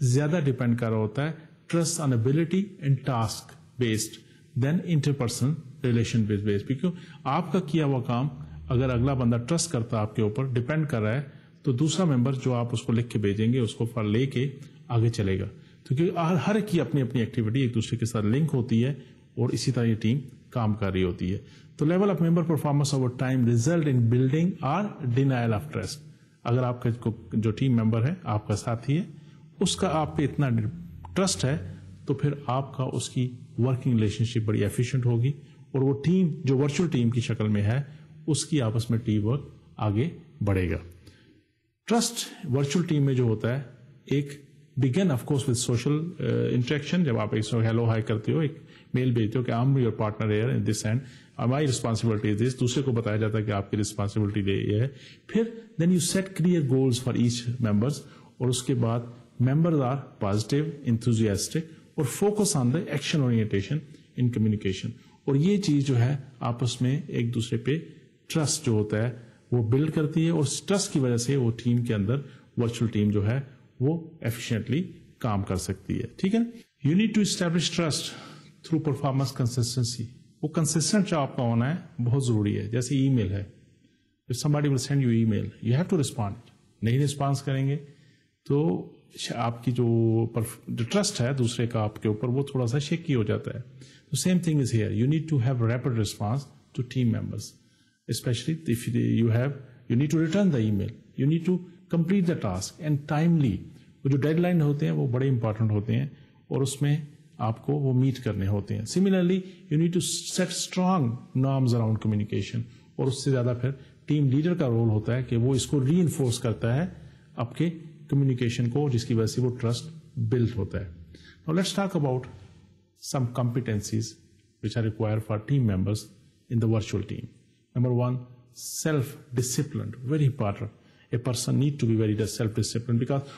زیادہ ڈپینڈ کر رہا ہوتا ہے trust on ability and task based than interpersonal relation based. کیونکہ آپ کا کیا ہوا کام اگر اگلا بندہ ٹرسٹ کرتا آپ کے اوپر, ڈپینڈ کر رہا ہے, تو دوسرا ممبر جو آپ اس کو لکھ کے بھیجیں گے اس کو فر لے کے آگے چلے گا. تو کیونکہ ہر ایک کی اپنی اپنی ایکٹیویٹی ایک دوسرے کے ساتھ لنک ہوتی ہے, اور اسی طرح یہ ٹیم کام کر رہی ہوتی ہے. تو level of member performance over time result in building اور ڈینائل آف ٹرسٹ. اگر آپ کا جو ٹیم ممبر ہے, آپ کا ساتھی ہے, اس کا آپ پہ اتنا ٹرسٹ ہے, تو پھر آپ کا اس کی ورکنگ ریلیشن شپ بڑی ایفیشینٹ ہوگی, اور وہ ٹیم جو ورچوئل ٹیم کی شکل میں ہے اس کی آپس میں ٹیم ورک آگے بڑھے گا. ٹرسٹ ورچوئل ٹیم میں جو ہوتا ہے, ایک begin of course with social interaction. جب آپ ایک ہیلو ہائی کرتے ہو, ایک میل بھیجتے ہو کہ I am your partner here in this and my responsibility is this, دوسرے کو بتایا جاتا ہے کہ آپ کی ریسپانسبلٹی یہ ہے. پھر then you set clear goals for each members, اور اس کے بعد ممبرز آر پازیٹیو, انتھوزیاسٹک, اور focus on the action orientation in communication. اور یہ چیز جو ہے آپس میں ایک دوسرے پہ ٹرسٹ جو ہوتا ہے وہ بلڈ کرتی ہے, اور اس ٹرسٹ کی وجہ سے وہ ٹیم کے اندر ورچوئل ٹیم جو ہے وہ ایفیشینٹلی کام کر سکتی ہے. ٹھیک ہے. You need to establish trust through performance consistency. وہ کنسسٹنٹ جو آپ کا ہونا ہے بہت ضروری ہے. جیسے ای میل ہے, if somebody will send you email, you have to respond. نہیں ریسپانس کریں گے تو آپ کی جو ٹرسٹ ہے دوسرے کا آپ کے اوپر وہ تھوڑا سا شیکی ہو جاتا ہے. Same thing is here. You need to have rapid response to team members, especially if you need to return the email, you need to complete the task and timely. وہ جو ڈیڈ لائن ہوتے ہیں وہ بڑے important ہوتے ہیں, اور اس میں آپ کو وہ میٹ کرنے ہوتے ہیں. Similarly, you need to set strong norms around communication, اور اس سے زیادہ پھر ٹیم لیڈر کا رول ہوتا ہے کہ وہ اس کو ری انفورس کرتا ہے آپ کے کمیونیکیشن کو, جس کی وجہ سے وہ ٹرسٹ بلڈ ہوتا ہے. Now let's talk about some competencies which are required for team members in the virtual team. Number one, self-disciplined, very important. A person need to be very self-disciplined because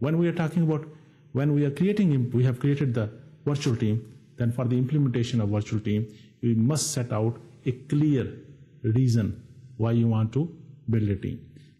when we are talking about when we are creating, we have created the virtual team, then for the implementation of virtual team we must set out a clear reason why you want to build a team.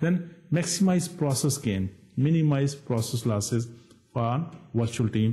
Then maximize process gain, minimize process losses for virtual team.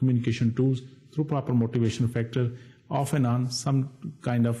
communication tools, through proper motivation factor, off and on some kind of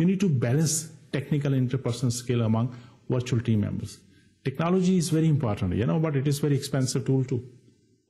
You need to balance technical and interpersonal skill among virtual team members. Technology is very important, you know, but it is very expensive tool too.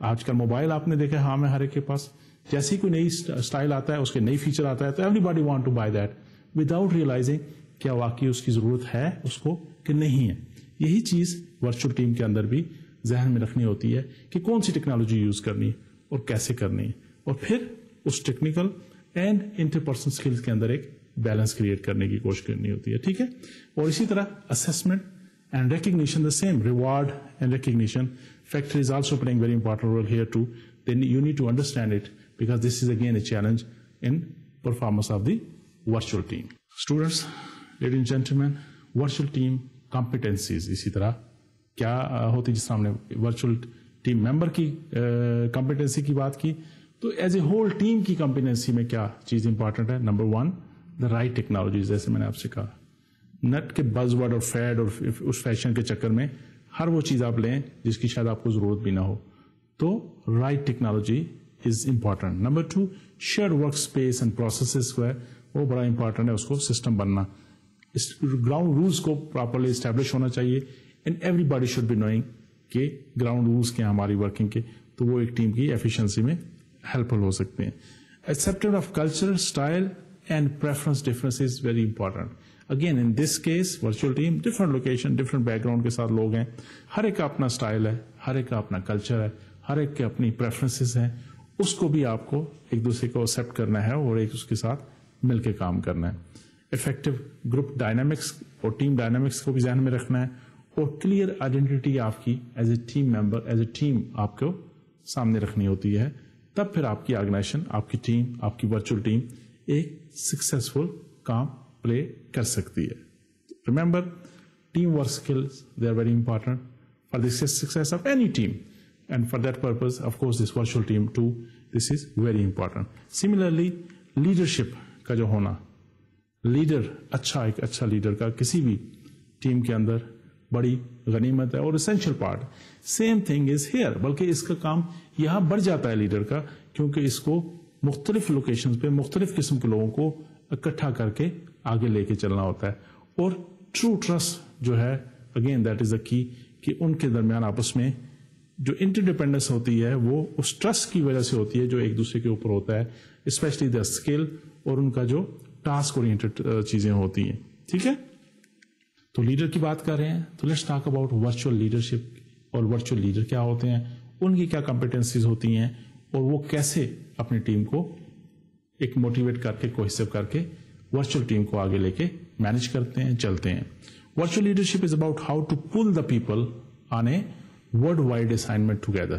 آج کل mobile آپ نے دیکھا ہاں میں ہر ایک کے پاس, جیسے ہی کوئی نئی اسٹائل آتا ہے, اس کے نئی فیچر آتا ہے, تو everybody want to buy that without realizing کیا واقعی اس کی ضرورت ہے اس کو کہ نہیں ہے. یہی چیز ورچوئل ٹیم کے اندر بھی ذہن میں رکھنی ہوتی ہے کہ کون سی ٹیکنالوجی یوز کرنی ہے اور کیسے کرنی ہے, اور پھر اس ٹیکنیکل اینڈ انٹرپرسنل اسکلس کے اندر ایک بیلنس کریٹ کرنے کی کوشش کرنی ہوتی ہے. ٹھیک ہے, اور اسی طرح assessment and recognition, the same reward and recognition factor is also playing very important role here too. Then you need to understand it because this is again a challenge in performance of the virtual team. Students, ladies and gentlemen, virtual team competencies اسی طرح کیا ہوتی, جس طرح ہم نے virtual team member کی competency کی بات کی, تو ایز اے ہول ٹیم کی کمپیٹنسی میں کیا چیز امپورٹنٹ ہے. Number 1, the right technologies. جیسے میں نے آپ سے کہا, نٹ کے بز ورڈ اور فیڈ اور اس فیشن کے چکر میں ہر وہ چیز آپ لیں جس کی شاید آپ کو ضرورت بھی نہ ہو, تو right technology is important. Number 2, shared work space and processes کو ہے وہ بڑا امپورٹنٹ ہے, اس کو سسٹم بننا, گراؤنڈ رولس کو پراپرلی اسٹیبلش ہونا چاہیے, and everybody should be knowing کہ گراؤنڈ رولس کیا ہماری ورکنگ کے, تو وہ ایک ٹیم کی ایفیشنسی میں ہیلپ فل ہو سکتے ہیں. Acceptance of culture, style and preference difference is very important. Again in this case virtual team different location different back ground کے ساتھ لوگ ہیں, ہر ایک کا اپنا اسٹائل ہے, ہر ایک کا اپنا کلچر ہے, ہر ایک کے اپنی پریفرنسز ہیں, اس کو بھی آپ کو ایک دوسرے کو ایکسیپٹ کرنا ہے اور ایک اس کے ساتھ مل کے کام کرنا ہے. افیکٹو گروپ ڈائنامکس اور ٹیم ڈائنامکس کو بھی ذہن میں رکھنا ہے, اور کلیئر آئیڈینٹی آپ کی as a team member, as a team آپ کو سامنے رکھنی ہوتی ہے, تب پھر آپ کی آرگنائزیشن, آپ کی ٹیم, آپ کی ورچوئل ٹیم ایک سکسیسفل کام پلے کر سکتی ہے. Remember, team work skills they are very important for the success of any team, and for that purpose of course this virtual team too, this is very important. Similarly, leadership کا جو ہونا, leader ایک اچھا leader کا کسی بھی team کے اندر بڑی غنیمت ہے اور essential part. Same thing is hair, بلکہ اس کا کام یہاں بڑھ جاتا ہے لیڈر کا, کیونکہ اس کو مختلف لوکیشن پہ مختلف قسم کے لوگوں کو اکٹھا کر کے آگے لے کے چلنا ہوتا ہے. اور ٹرو ٹرسٹ جو ہے, اگین دیٹ از دا کی, کہ ان کے درمیان آپس میں جو انٹرڈیپینڈنس ہوتی ہے وہ اس ٹرسٹ کی وجہ سے ہوتی ہے جو ایک دوسرے کے اوپر ہوتا ہے, اسپیشلی دا اسکل اور ان کا جو ٹاسک اورینٹڈ چیزیں ہوتی ہیں. ٹھیک ہے, تو لیڈر کی بات کر رہے ہیں, تو let's talk about virtual leadership, اور ورچوئل لیڈر کیا ہوتے ہیں, ان کی کیا کمپیٹنسیز ہوتی ہیں, اور وہ کیسے اپنی ٹیم کو ایک موٹیویٹ کر کے, کوہیسو کر کے ورچوئل ٹیم کو آگے لے کے مینج کرتے ہیں, چلتے ہیں. Virtual leadership is about how to pull the people on a worldwide assignment together.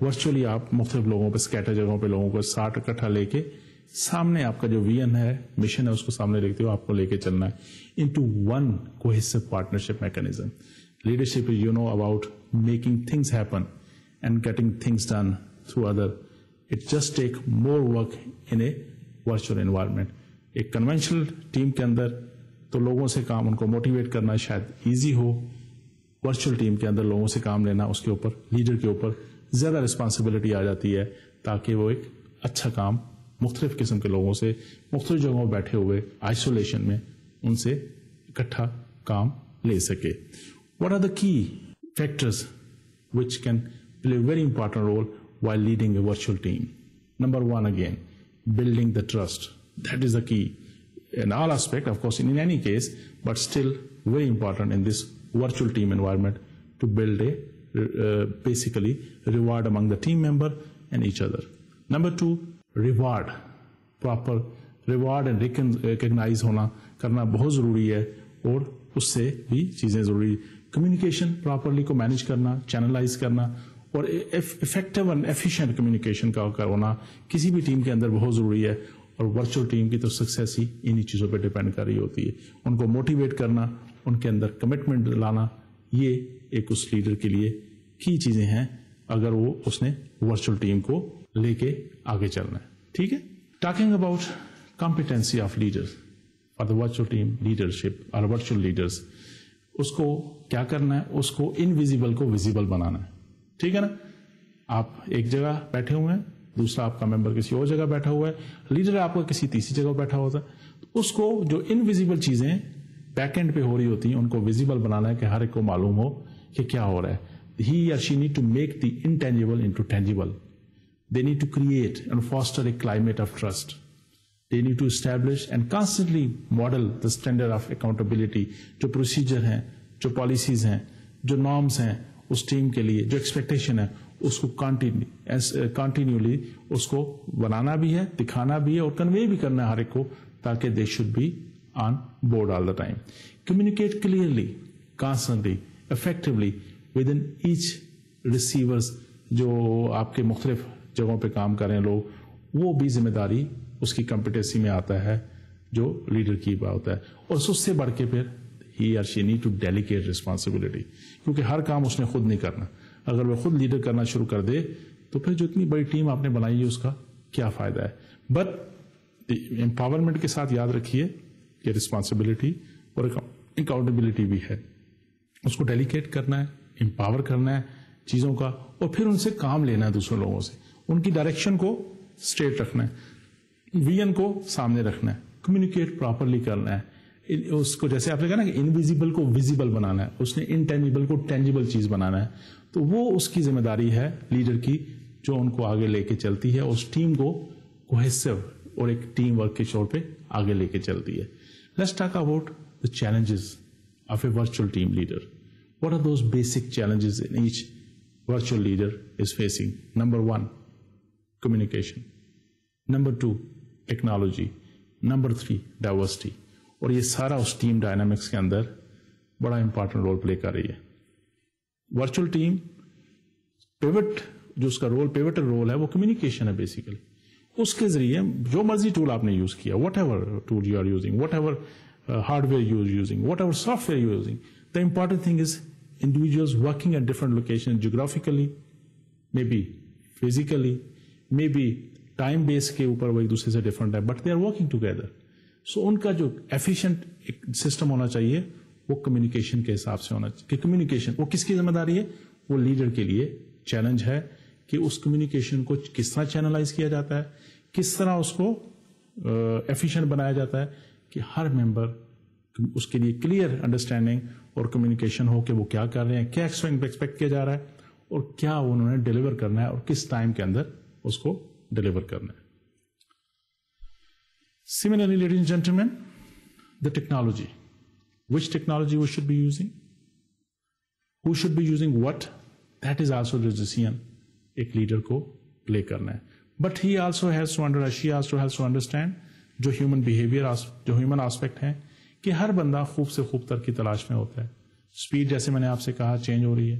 Virtually آپ مختلف لوگوں پہ, اسکیٹر جگہوں پہ لوگوں کو 60 اکٹھا لے کے سامنے آپ کا جو ویژن ہے, مشن ہے, اس کو سامنے رکھتے ہوئے آپ کو لے کے چلنا ہے into one cohesive partnership mechanism. Leadership is about making things happen and getting things done through other. It just take more work in a virtual environment. ایک کنونشنل ٹیم کے اندر تو لوگوں سے کام, ان کو موٹیویٹ کرنا شاید ایزی ہو. ورچوئل ٹیم کے اندر لوگوں سے کام لینا, اس کے اوپر لیڈر کے اوپر زیادہ رسپانسبلٹی آ جاتی ہے, تاکہ وہ ایک اچھا کام مختلف قسم کے لوگوں سے مختلف جگہوں بیٹھے ہوئے آئسولیشن میں ان سے اکٹھا کام لے سکے. What are the key factors which can play a very important role while leading a virtual team? Number 1, again, building the trust. That is the key in all aspects, of course, in any case, but still very important in this virtual team environment to build a basically reward among the team member and each other. Number 2, reward. Proper reward and recognize ہونا کرنا بہت ضروری ہے, اور اس سے بھی چیزیں ضروری. کمیونیکیشن پراپرلی کو مینج کرنا, چینلائز کرنا, اور افیکٹو اینڈ ایفیشینٹ کمیونیکیشن کا ہونا کسی بھی ٹیم کے اندر بہت ضروری ہے. اور ورچوئل ٹیم کی تو سکسیس ہی انہی چیزوں پہ ڈیپینڈ کر رہی ہوتی ہے. ان کو موٹیویٹ کرنا, ان کے اندر کمٹمنٹ لانا, یہ ایک اس لیڈر کے لیے کی چیزیں ہیں اگر وہ اس نے ورچوئل ٹیم کو لے کے آگے چلنا ہے. ٹھیک ہے, talking about competency of leaders for the virtual team leadership اور ورچوئل لیڈرز, اس کو کیا کرنا ہے, اس کو انویزیبل کو ویزیبل بنانا ہے. ٹھیک ہے نا, آپ ایک جگہ بیٹھے ہوئے ہیں, دوسرا آپ کا ممبر کسی اور جگہ بیٹھا ہوا ہے, لیڈر آپ کا کسی تیسری جگہ بیٹھا ہوتا ہے. اس کو جو انویزیبل چیزیں بیک اینڈ پہ ہو رہی ہوتی ہیں ان کو ویزیبل بنانا ہے کہ ہر ایک کو معلوم ہو کہ کیا ہو رہا ہے. he or she need to make the intangible into tangible. They need to create and foster a climate of trust. They need to establish and constantly model the standard of accountability. جو procedure ہیں, جو policies ہیں, جو norms ہیں اس team کے لیے, جو expectation ہے اس کو کنٹینیولی اس کو بنانا بھی ہے, دکھانا بھی ہے اور کنوے بھی کرنا ہے ہر ایک کو, تاکہ they should be on board all the time. Communicate clearly, constantly, effectively within each receivers. جو آپ کے مختلف جگہوں پہ کام کر رہے ہیں لوگ, وہ بھی ذمہ داری اس کی کمپیٹنسی میں آتا ہے جو لیڈر کی بات ہوتا ہے. اور اس سے بڑھ کے پھر he or she need to delegate responsibility, کیونکہ ہر کام اس نے خود نہیں کرنا. اگر وہ خود لیڈر کرنا شروع کر دے تو پھر جو اتنی بڑی ٹیم آپ نے بنائی ہے اس کا کیا فائدہ ہے. بٹ امپاورمنٹ کے ساتھ یاد رکھیے کہ رسپانسبلٹی اور اکاؤنٹیبلٹی بھی ہے. اس کو ڈیلیگیٹ کرنا ہے, امپاور کرنا ہے چیزوں کا, اور پھر ان سے کام لینا ہے دوسرے لوگوں سے, ان کی ڈائریکشن کو اسٹریٹ رکھنا ہے, ویژن کو سامنے رکھنا ہے, کمیونیکیٹ پراپرلی کرنا ہے. اس کو جیسے آپ نے کہا نا کہ انویزیبل کو ویزیبل بنانا ہے, اس نے انٹینجیبل کو ٹینجیبل چیز بنانا ہے, تو وہ اس کی ذمہ داری ہے لیڈر کی, جو ان کو آگے لے کے چلتی ہے, اس ٹیم کو کوہیسو اور ایک ٹیم ورک کے طور پہ آگے لے کے چلتی ہے. Let's talk about the challenges of a virtual team leader. What are those basic challenges in each virtual leader is facing? Number 1, communication. Number 2, technology. Number 3, diversity. اور یہ سارا اس ٹیم ڈائنامکس کے اندر بڑا امپورٹنٹ رول پلے کر رہی ہے. Virtual team pivot, جو اس کا رول پیوٹل رول ہے وہ کمیونیکیشن ہے بیسیکلی. اس کے ذریعے جو مرضی ٹول آپ نے یوز کیا, whatever tool you are using, whatever hardware you are using, whatever software you are using, the important thing is individuals working at different locations geographically, maybe physically, maybe time base کے اوپر وہ ایک دوسرے سے different ہے, but they are working together. So ان کا جو efficient system ہونا چاہیے وہ communication کے حساب سے ہونا چاہیے. کہ communication وہ کس کی ذمہ داری ہے؟ وہ لیڈر کے لیے چیلنج ہے کہ اس communication کو کس طرح چینلائز کیا جاتا ہے, کس طرح اس کو efficient بنایا جاتا ہے کہ ہر ممبر اس کے لیے کلیئر انڈرسٹینڈنگ اور کمیونیکیشن ہو کہ وہ کیا کر رہے ہیں, کیا ایکسپیکٹ کیا جا رہا ہے, اور کیا انہوں نے ڈیلیور کرنا ہے اور کس ٹائم کے اندر اس کو ڈیلیور کرنا ہے. Similarly, ladies and gentlemen, the technology. Which technology we should be using? Who should be using what? That is also the decision ایک لیڈر کو play کرنا ہے. But he also has to she also has to understand جو human behaviour, جو human aspect ہے کہ ہر بندہ خوب سے خوب تر کی تلاش میں ہوتا ہے. اسپیڈ جیسے میں نے آپ سے کہا چینج ہو رہی ہے,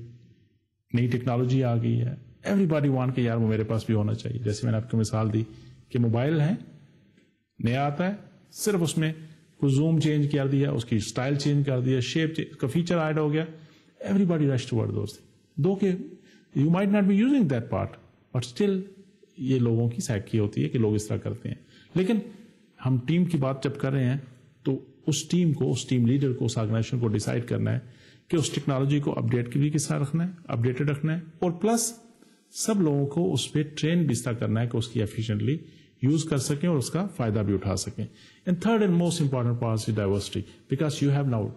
نئی ٹیکنالوجی آ گئی ہے, ایوری باڈی وانٹ کہ یار وہ میرے پاس بھی ہونا چاہیے. جیسے میں نے آپ کو مثال دی کہ موبائل ہے, نیا آتا ہے, صرف اس میں کوئی زوم چینج کر دیا, اس کی اسٹائل چینج کر دیا, شیپ کا فیچر ایڈ ہو گیا, everybody rush toward those things. Though کہ you might not be using that part, but still یہ لوگوں کی سائیکی ہوتی ہے کہ لوگ اس طرح کرتے ہیں. لیکن ہم ٹیم کی بات جب کر رہے ہیں تو اس ٹیم کو, اس ٹیم لیڈر کو, اس آرگنائزیشن کو ڈیسائیڈ کرنا ہے کہ اس ٹیکنالوجی کو اپڈیٹ بھی کس طرح رکھنا ہے, اپڈیٹڈ رکھنا ہے, اور پلس سب لوگوں کو اس پہ ٹرین بھی اس طرح کرنا ہے کہ اس کی ایفیشینٹلی یوز کر سکیں اور اس کا فائدہ بھی اٹھا سکیں. And third and most important part is diversity, because you have now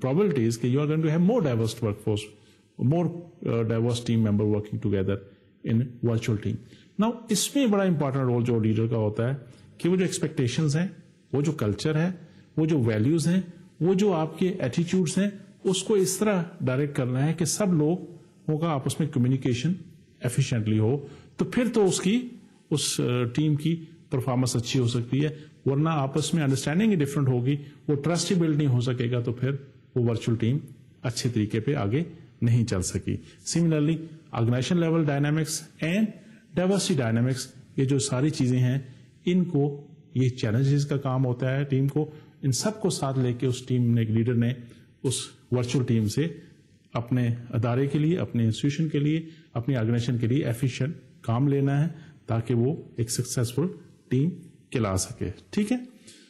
probabilities کہ you are going to have more diverse workforce, more diverse team member working together in virtual team. Now اس میں بڑا important role جو leader کا ہوتا ہے کہ وہ جو ایکسپیکٹیشنز ہیں, وہ جو کلچر ہے, وہ جو ویلیوز ہیں, وہ جو آپ کے ایٹیٹیوڈس ہیں, اس کو اس طرح ڈائریکٹ کرنا ہے کہ سب لوگوں کا آپس میں کمیونیکیشن ایفیشینٹلی ہو, تو پھر تو اس ٹیم کی پرفارمنس اچھی ہو سکتی ہے. ورنہ آپس میں انڈرسٹینڈنگ ہی ڈفرنٹ ہوگی, وہ ٹرسٹ ہی بلڈ نہیں ہو سکے گا, تو پھر وہ ورچوئل ٹیم اچھے طریقے پہ آگے نہیں چل سکی. Similarly organization level dynamics and diversity dynamics, یہ جو ساری چیزیں ہیں ان کو, یہ چیلنجز کا کام ہوتا ہے ٹیم کو, ان سب کو ساتھ لے کے اس ٹیم نے, لیڈر نے اس ورچوئل ٹیم سے اپنے ادارے کے لیے, اپنے انسٹیٹیوشن کے لیے, اپنی آرگنائزیشن کے لیے ایفیشینٹ کام لینا ہے تاکہ وہ ایک سکسیسفل ٹیم کہلا سکے. ٹھیک ہے.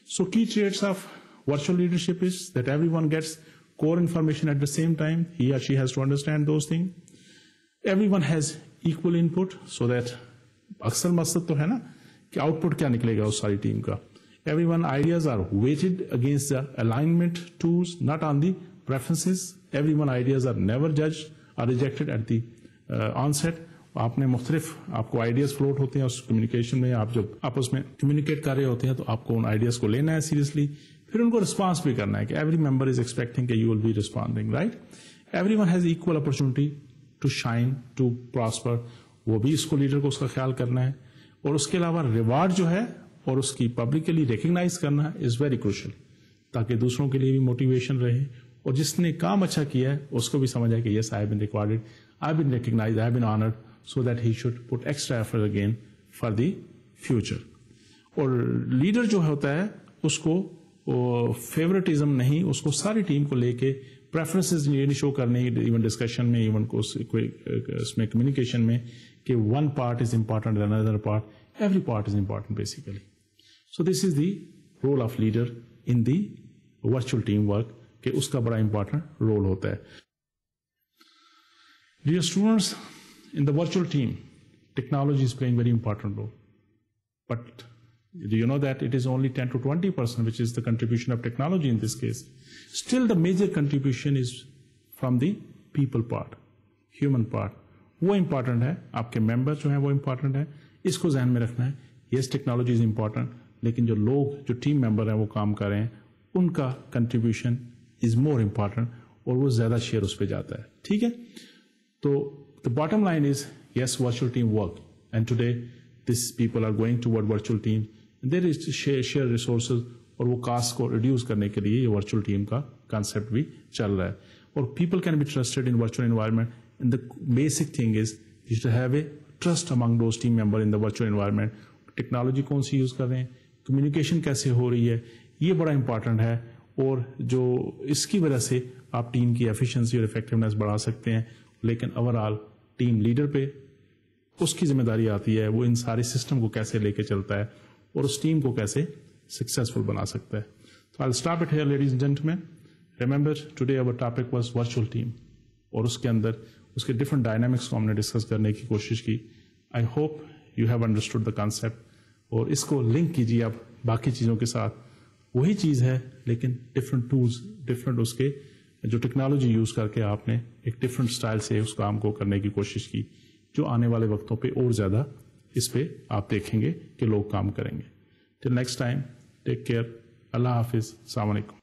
So key traits of virtual leadership is that everyone gets core information at the same time, he or she has to understand those thing, everyone has equal input so that اکثر مقصد تو ہے نا کہ out put کیا نکلے گا اس ساری team کا. Everyone ideas are weighted against the alignment tools, not on the preferences. Everyone ideas are never judged are rejected at the onset. آپ نے مختلف آپ کو آئیڈیاز فلوٹ ہوتے ہیں اس کمیونیکیشن میں, آپ جب آپس میں کمیونیکیٹ کر رہے ہوتے ہیں تو آپ کو ان آئیڈیاز کو لینا ہے سیریسلی, پھر ان کو رسپانس بھی کرنا ہے کہ ایوری ممبر از ایکسپیکٹنگ کہ you will be responding, right. Everyone has equal opportunity to shine, to prosper. وہ بھی اس کو لیڈر کو اس کا خیال کرنا ہے, اور اس کے علاوہ ریوارڈ جو ہے اور اس کی پبلکلی ریکگنائز کرنا از ویری کروشل, تاکہ دوسروں کے لیے بھی موٹیویشن رہے, اور جس نے کام اچھا کیا ہے اس کو بھی سمجھ آئے کہ yes I have been recorded, I have been recognised, I have been honoured, so that he should put extra effort again for the future. اور لیڈر جو ہوتا ہے اس کو فیورٹزم نہیں, اس کو ساری ٹیم کو لے کے پریفرنسز یہ نہیں شو کرنے, ایون ڈسکشن میں, ایون اس میں کمیونیکیشن میں, کہ one part is important than another part, every part is important basically. So this is the role of leader in the virtual team work, کہ اس کا بڑا امپورٹنٹ رول ہوتا ہے. Dear students, in the virtual team, technology is playing very important role. But do you know that it is only 10 to 20% which is the contribution of technology in this case? Still the major contribution is from the people part, human part. وہ important ہے, آپ کے member جو ہیں وہ important ہے, اس کو ذہن میں رکھنا ہے. Yes, technology is important, لیکن جو لوگ, جو team member ہیں وہ کام کر رہے ہیں, ان کا contribution is more important, اور وہ زیادہ شیئر اس پہ جاتا ہے. ٹھیک ہے, تو the bottom line is, yes, virtual team work, and today these people are going toward virtual team, and there is share resources, اور وہ کاسٹ کو ریڈیوس کرنے کے لیے یہ ورچوئل ٹیم کا کانسیپٹ بھی چل رہا ہے. اور people can be trusted in virtual environment, and the basic thing is you should have a trust among those team member in the virtual environment. Technology کون سی یوز کر رہے ہیں, کمیونیکیشن کیسے ہو رہی ہے, یہ بڑا امپورٹنٹ ہے, اور جو اس کی وجہ سے آپ ٹیم کی ایفیشنسی اور افیکٹونیس بڑھا سکتے ہیں. لیکن اوور آل ٹیم لیڈر پہ اس کی ذمہ داری آتی ہے, وہ ان سارے سسٹم کو کیسے لے کے چلتا ہے اور اس ٹیم کو کیسے سکسیسفل بنا سکتا ہے. So I'll stop it here, ladies and gentlemen. Remember, today our topic was virtual team, اور اس کے اندر اس کے ڈفرنٹ ڈائنامکس کو ہم نے ڈسکس کرنے کی کوشش کی. I hope you have understood the concept, اور اس کو لنک کیجیے اب باقی چیزوں کے ساتھ. وہی چیز ہے لیکن ڈفرنٹ ٹولز, ڈفرنٹ اس کے جو ٹیکنالوجی یوز کر کے آپ نے ایک ڈفرنٹ اسٹائل سے اس کام کو کرنے کی کوشش کی, جو آنے والے وقتوں پہ اور زیادہ اس پہ آپ دیکھیں گے کہ لوگ کام کریں گے. Till next time, take care, اللہ حافظ, السلام علیکم.